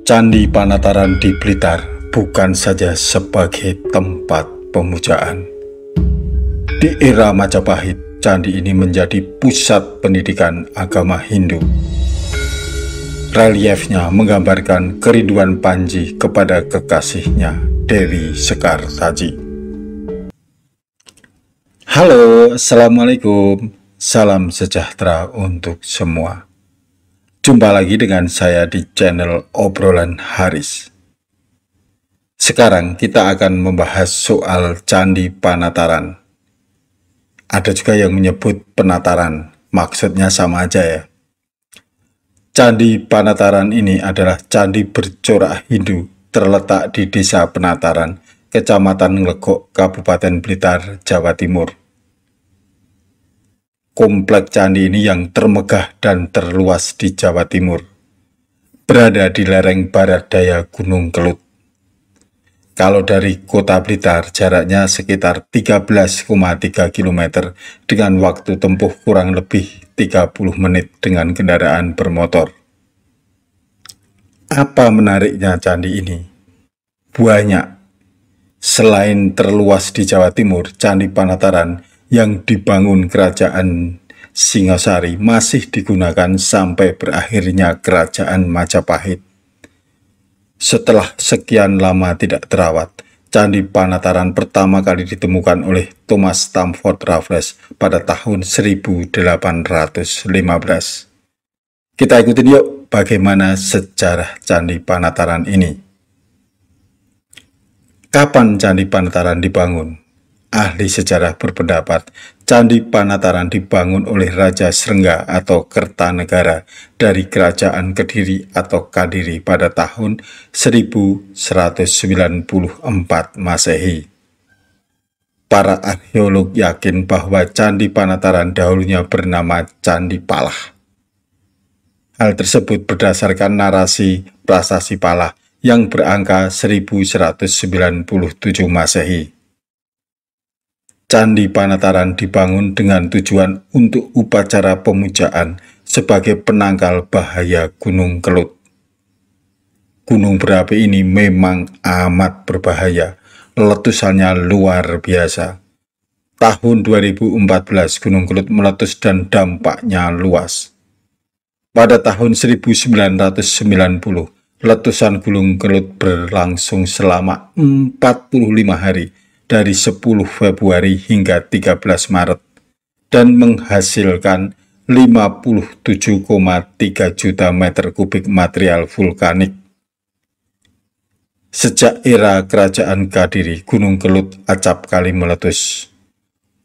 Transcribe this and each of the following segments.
Candi Panataran di Blitar bukan saja sebagai tempat pemujaan. Di era Majapahit, candi ini menjadi pusat pendidikan agama Hindu. Reliefnya menggambarkan kerinduan Panji kepada kekasihnya, Dewi Sekartaji. Halo, Assalamualaikum. Salam sejahtera untuk semua. Jumpa lagi dengan saya di channel Obrolan Haris. Sekarang kita akan membahas soal Candi Panataran. Ada juga yang menyebut penataran, maksudnya sama aja ya. Candi Panataran ini adalah candi bercorak Hindu terletak di Desa Penataran, Kecamatan Nglegok, Kabupaten Blitar, Jawa Timur. Komplek candi ini yang termegah dan terluas di Jawa Timur, berada di lereng barat daya Gunung Kelut. Kalau dari kota Blitar, jaraknya sekitar 13,3 km dengan waktu tempuh kurang lebih 30 menit dengan kendaraan bermotor. Apa menariknya candi ini? Banyak. Selain terluas di Jawa Timur, Candi Panataran yang dibangun Kerajaan Singasari masih digunakan sampai berakhirnya Kerajaan Majapahit. Setelah sekian lama tidak terawat, Candi Panataran pertama kali ditemukan oleh Thomas Stamford Raffles pada tahun 1815. Kita ikutin yuk bagaimana sejarah Candi Panataran ini. Kapan Candi Panataran dibangun? Ahli sejarah berpendapat Candi Panataran dibangun oleh Raja Srengga atau Kertanegara dari Kerajaan Kediri atau Kadiri pada tahun 1194 Masehi. Para arkeolog yakin bahwa Candi Panataran dahulunya bernama Candi Palah. Hal tersebut berdasarkan narasi Prasasti Palah yang berangka 1197 Masehi. Candi Panataran dibangun dengan tujuan untuk upacara pemujaan sebagai penangkal bahaya Gunung Kelut. Gunung berapi ini memang amat berbahaya, letusannya luar biasa. Tahun 2014 Gunung Kelut meletus dan dampaknya luas. Pada tahun 1990, letusan Gunung Kelut berlangsung selama 45 hari, dari 10 Februari hingga 13 Maret dan menghasilkan 57,3 juta meter kubik material vulkanik. Sejak era Kerajaan Kadiri, Gunung Kelut acap kali meletus.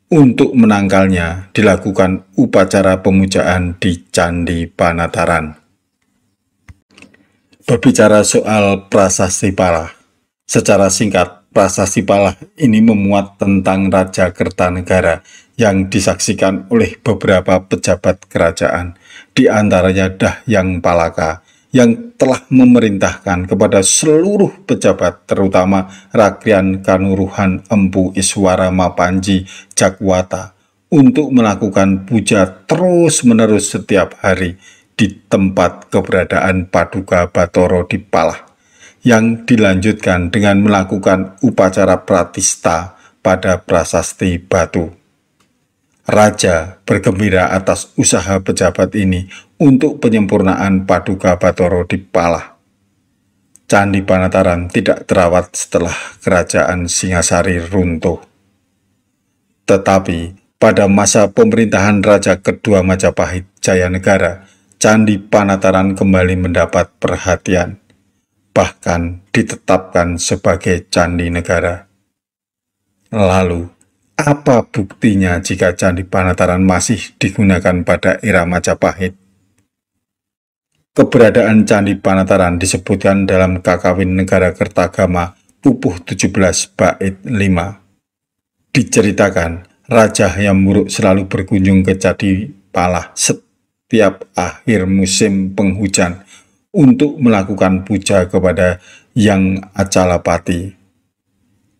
Untuk menangkalnya dilakukan upacara pemujaan di Candi Panataran. Berbicara soal Prasasti Palah, secara singkat, Prasasti Palah ini memuat tentang Raja Kertanegara yang disaksikan oleh beberapa pejabat kerajaan, di antaranya Dahyang Palaka, yang telah memerintahkan kepada seluruh pejabat, terutama Rakyan Kanuruhan Empu Iswara Mapanji Jakwata, untuk melakukan puja terus-menerus setiap hari di tempat keberadaan Paduka Batara di Palah, yang dilanjutkan dengan melakukan upacara pratista pada prasasti batu. Raja bergembira atas usaha pejabat ini untuk penyempurnaan Paduka Batara di Palah. Candi Panataran tidak terawat setelah Kerajaan Singasari runtuh. Tetapi pada masa pemerintahan Raja kedua Majapahit, Jayanegara, Candi Panataran kembali mendapat perhatian, bahkan ditetapkan sebagai candi negara. Lalu, apa buktinya jika Candi Panataran masih digunakan pada era Majapahit? Keberadaan Candi Panataran disebutkan dalam Kakawin Negara Kertagama Pupuh 17 Bait 5. Diceritakan, Raja Hayam Wuruk selalu berkunjung ke Candi Palah setiap akhir musim penghujan untuk melakukan puja kepada Yang Acalapati.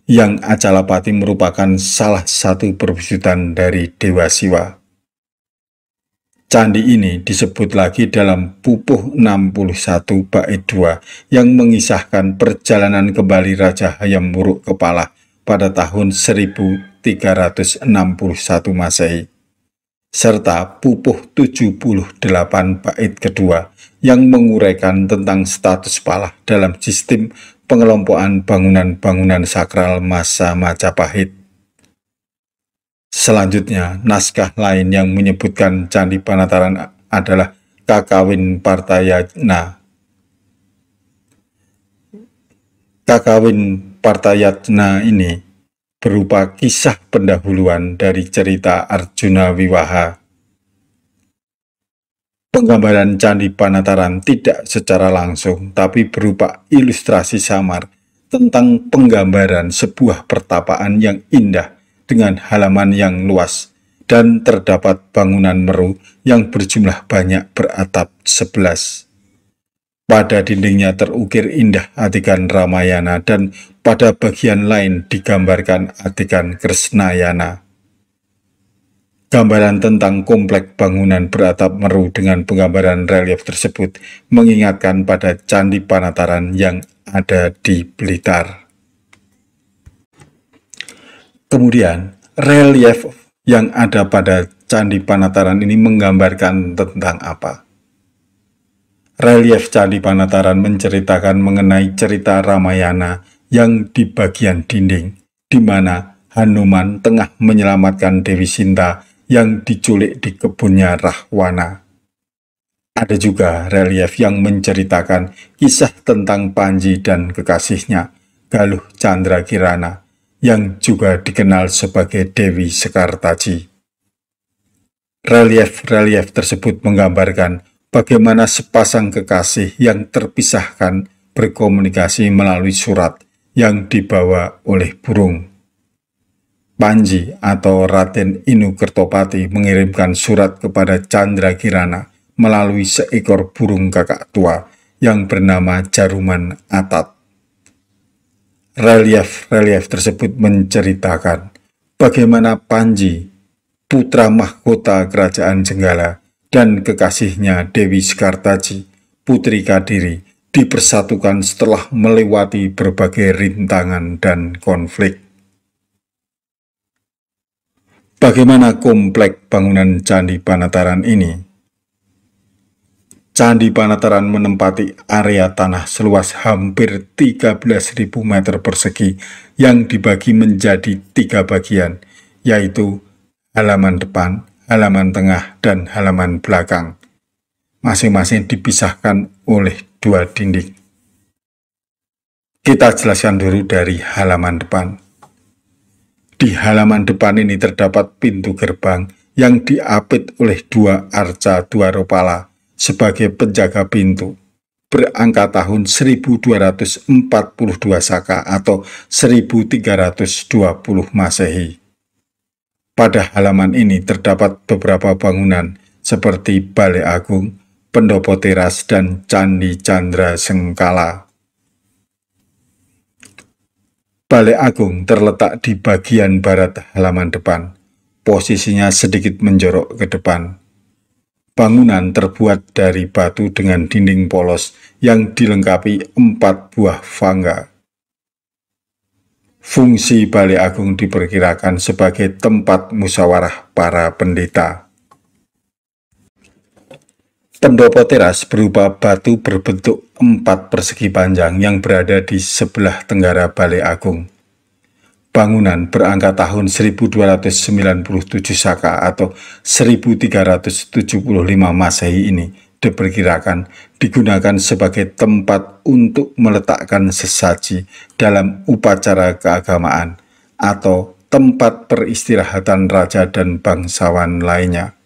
Yang Acalapati merupakan salah satu perwujudan dari Dewa Siwa. Candi ini disebut lagi dalam Pupuh 61 bait 2 yang mengisahkan perjalanan kembali Raja Hayam Wuruk Kepala pada tahun 1361 Masehi, serta Pupuh 78 bait kedua yang menguraikan tentang status Palah dalam sistem pengelompokan bangunan-bangunan sakral masa Majapahit. Selanjutnya, naskah lain yang menyebutkan Candi Panataran adalah Kakawin Partayatna. Kakawin Partayatna ini berupa kisah pendahuluan dari cerita Arjuna Wiwaha. Penggambaran Candi Panataran tidak secara langsung, tapi berupa ilustrasi samar tentang penggambaran sebuah pertapaan yang indah dengan halaman yang luas, dan terdapat bangunan meru yang berjumlah banyak beratap 11. Pada dindingnya terukir indah atikan Ramayana dan pada bagian lain digambarkan atikan Kresnayana. Gambaran tentang komplek bangunan beratap meru dengan penggambaran relief tersebut mengingatkan pada Candi Panataran yang ada di Blitar. Kemudian, relief yang ada pada Candi Panataran ini menggambarkan tentang apa? Relief Candi Panataran menceritakan mengenai cerita Ramayana yang di bagian dinding, di mana Hanuman tengah menyelamatkan Dewi Sinta yang diculik di kebunnya Rahwana. Ada juga relief yang menceritakan kisah tentang Panji dan kekasihnya, Galuh Chandra Kirana, yang juga dikenal sebagai Dewi Sekartaji. Relief-relief tersebut menggambarkan bagaimana sepasang kekasih yang terpisahkan berkomunikasi melalui surat yang dibawa oleh burung. Panji atau Raden Inu Kertopati mengirimkan surat kepada Chandra Kirana melalui seekor burung kakak tua yang bernama Jaruman Atat. Relief-relief tersebut menceritakan bagaimana Panji, putra mahkota kerajaan Jenggala, dan kekasihnya Dewi Sekartaji, putri Kadiri, dipersatukan setelah melewati berbagai rintangan dan konflik. Bagaimana komplek bangunan Candi Panataran ini? Candi Panataran menempati area tanah seluas hampir 13.000 meter persegi yang dibagi menjadi 3 bagian, yaitu halaman depan, halaman tengah, dan halaman belakang. Masing-masing dipisahkan oleh 2 dinding. Kita jelaskan dulu dari halaman depan. Di halaman depan ini terdapat pintu gerbang yang diapit oleh 2 arca Dwaropala sebagai penjaga pintu, berangka tahun 1242 Saka atau 1320 Masehi. Pada halaman ini terdapat beberapa bangunan seperti Balai Agung, Pendopo Teras, dan Candi Chandra Sengkala. Balai Agung terletak di bagian barat halaman depan, posisinya sedikit menjorok ke depan. Bangunan terbuat dari batu dengan dinding polos yang dilengkapi 4 buah vanga. Fungsi Balai Agung diperkirakan sebagai tempat musyawarah para pendeta. Pendopo Teras berupa batu berbentuk 4 persegi panjang yang berada di sebelah tenggara Balai Agung. Bangunan berangka tahun 1297 Saka atau 1375 Masehi ini diperkirakan digunakan sebagai tempat untuk meletakkan sesaji dalam upacara keagamaan atau tempat peristirahatan raja dan bangsawan lainnya.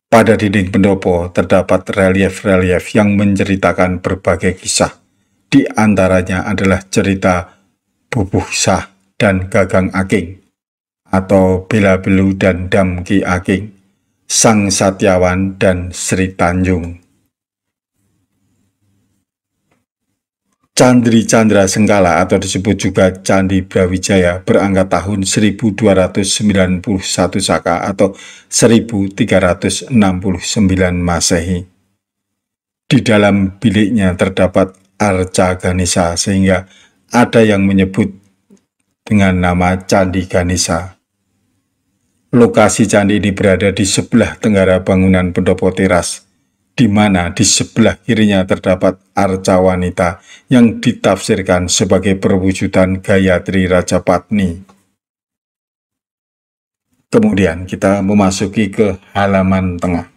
Pada dinding pendopo terdapat relief-relief yang menceritakan berbagai kisah. Di antaranya adalah cerita Bubuh Sah dan Gagang Aking, atau Bela Belu dan Damki Aking, Sang Satyawan dan Sri Tanjung. Candri Candra Sengkala atau disebut juga Candi Brawijaya berangka tahun 1291 Saka atau 1369 Masehi. Di dalam biliknya terdapat arca Ganesha sehingga ada yang menyebut dengan nama Candi Ganesha. Lokasi candi ini berada di sebelah tenggara bangunan pendopo teras, di mana di sebelah kirinya terdapat arca wanita yang ditafsirkan sebagai perwujudan Gayatri Rajapatni. Kemudian kita memasuki ke halaman tengah.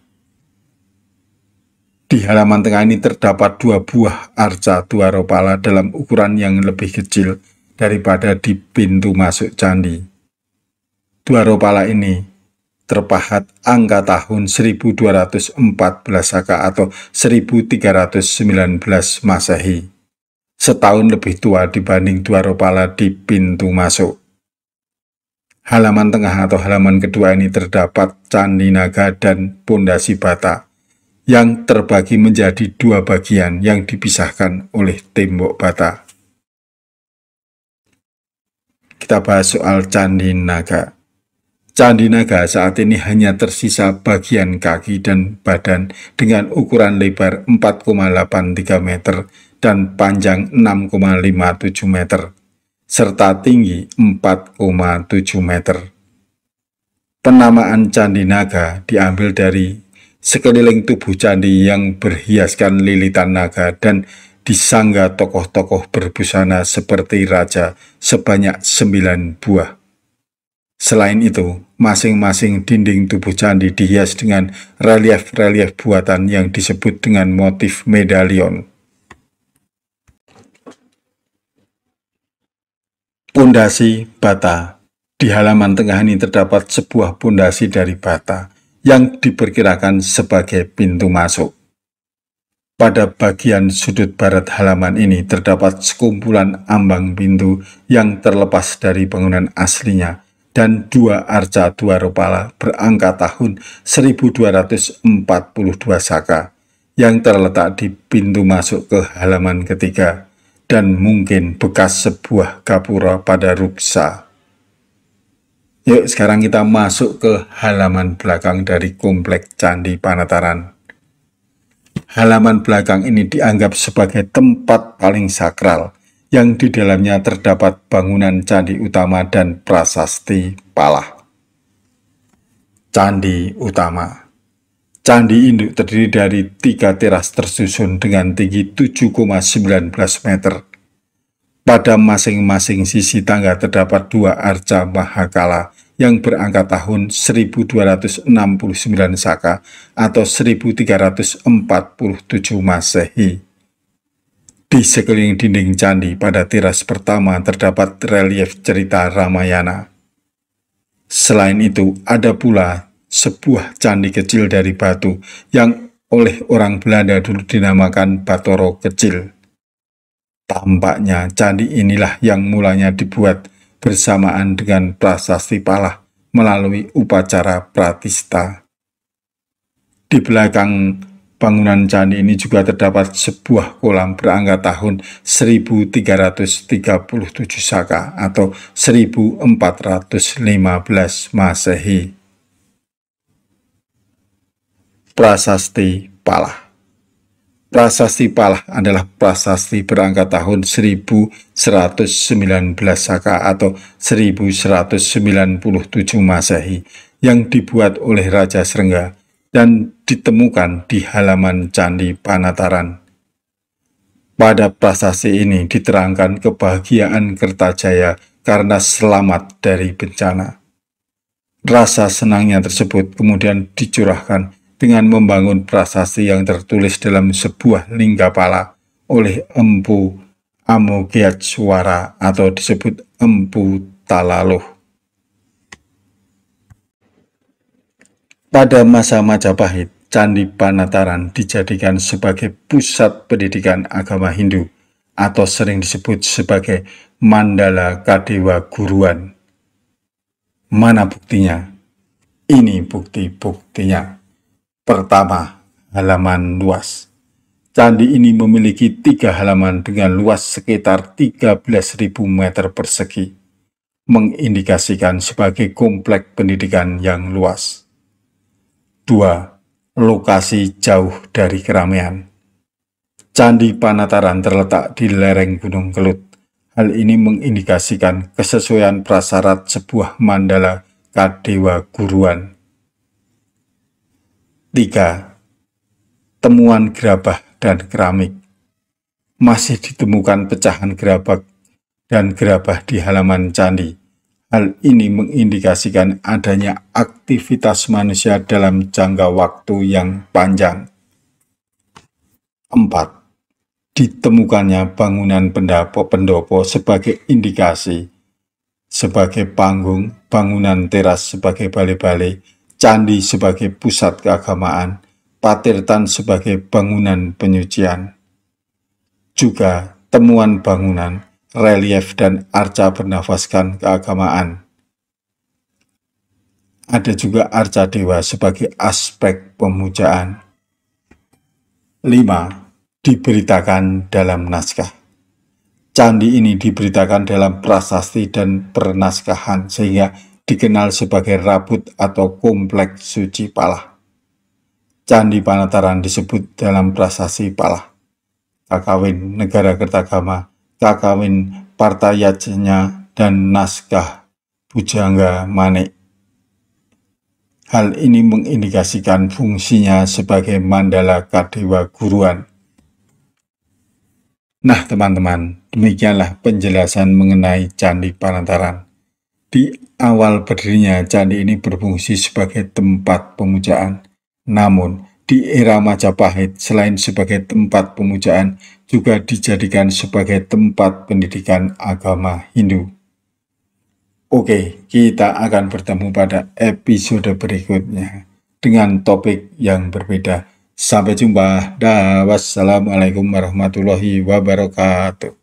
Di halaman tengah ini terdapat 2 buah arca Dwaropala dalam ukuran yang lebih kecil daripada di pintu masuk candi. Dwaropala ini terpahat angka tahun 1214 Saka atau 1319 Masehi, setahun lebih tua dibanding Dwaropala di pintu masuk. Halaman tengah atau halaman kedua ini terdapat Candi Naga dan Pondasi Bata yang terbagi menjadi 2 bagian yang dipisahkan oleh tembok bata. Kita bahas soal Candi Naga. Candi Naga saat ini hanya tersisa bagian kaki dan badan dengan ukuran lebar 4,83 meter dan panjang 6,57 meter, serta tinggi 4,7 meter. Penamaan Candi Naga diambil dari sekeliling tubuh candi yang berhiaskan lilitan naga dan disangga tokoh-tokoh berbusana seperti raja sebanyak 9 buah. Selain itu, masing-masing dinding tubuh candi dihias dengan relief-relief buatan yang disebut dengan motif medalion. Pondasi bata. Di halaman tengah ini terdapat sebuah pondasi dari bata yang diperkirakan sebagai pintu masuk. Pada bagian sudut barat halaman ini terdapat sekumpulan ambang pintu yang terlepas dari bangunan aslinya dan 2 arca Dwaropala berangka tahun 1242 Saka yang terletak di pintu masuk ke halaman ketiga dan mungkin bekas sebuah gapura pada Ruksa. Yuk sekarang kita masuk ke halaman belakang dari komplek Candi Panataran. Halaman belakang ini dianggap sebagai tempat paling sakral yang di dalamnya terdapat bangunan candi utama dan prasasti Palah. Candi utama. Candi induk terdiri dari 3 teras tersusun dengan tinggi 7,19 meter. Pada masing-masing sisi tangga terdapat 2 arca Mahakala yang berangka tahun 1269 Saka atau 1347 Masehi. Di sekeliling dinding candi pada teras pertama terdapat relief cerita Ramayana. Selain itu, ada pula sebuah candi kecil dari batu yang oleh orang Belanda dulu dinamakan Batoro Kecil. Tampaknya candi inilah yang mulanya dibuat bersamaan dengan prasasti Palah melalui upacara pratista. Di belakang bangunan candi ini juga terdapat sebuah kolam berangka tahun 1337 Saka atau 1415 Masehi. Prasasti Palah. Prasasti Palah adalah prasasti berangka tahun 1119 Saka atau 1197 Masehi yang dibuat oleh Raja Srengga dan ditemukan di halaman Candi Panataran. Pada prasasti ini diterangkan kebahagiaan Kertajaya karena selamat dari bencana. Rasa senangnya tersebut kemudian dicurahkan dengan membangun prasasti yang tertulis dalam sebuah linggapala oleh Empu Amoghayatshwara atau disebut Empu Talaluh. Pada masa Majapahit, Candi Panataran dijadikan sebagai pusat pendidikan agama Hindu atau sering disebut sebagai Mandala Kadewa Guruan. Mana buktinya? Ini bukti-buktinya. Pertama, halaman luas. Candi ini memiliki 3 halaman dengan luas sekitar 13.000 meter persegi, mengindikasikan sebagai kompleks pendidikan yang luas. 2. Lokasi jauh dari keramaian. Candi Panataran terletak di lereng Gunung Kelut. Hal ini mengindikasikan kesesuaian prasyarat sebuah mandala kadewa guruan. 3. Temuan gerabah dan keramik. Masih ditemukan pecahan gerabah dan gerabah di halaman candi. Hal ini mengindikasikan adanya aktivitas manusia dalam jangka waktu yang panjang. 4. Ditemukannya bangunan pendopo sebagai indikasi, sebagai panggung, bangunan teras sebagai balai-balai, candi sebagai pusat keagamaan, patirtan sebagai bangunan penyucian. Juga temuan bangunan, relief dan arca bernafaskan keagamaan. Ada juga arca dewa sebagai aspek pemujaan. 5. Diberitakan dalam naskah. Candi ini diberitakan dalam prasasti dan pernaskahan sehingga dikenal sebagai rabut atau kompleks suci Palah. Candi Panataran disebut dalam prasasti Palah, Kakawin Negara Kertagama, Kakawin Partayajnya, dan naskah Bujangga Manik. Hal ini mengindikasikan fungsinya sebagai mandala kadewa guruan. Nah teman-teman, demikianlah penjelasan mengenai Candi Panataran. Di awal berdirinya, candi ini berfungsi sebagai tempat pemujaan. Namun, di era Majapahit, selain sebagai tempat pemujaan, juga dijadikan sebagai tempat pendidikan agama Hindu. Oke, kita akan bertemu pada episode berikutnya dengan topik yang berbeda. Sampai jumpa. Wassalamualaikum warahmatullahi wabarakatuh.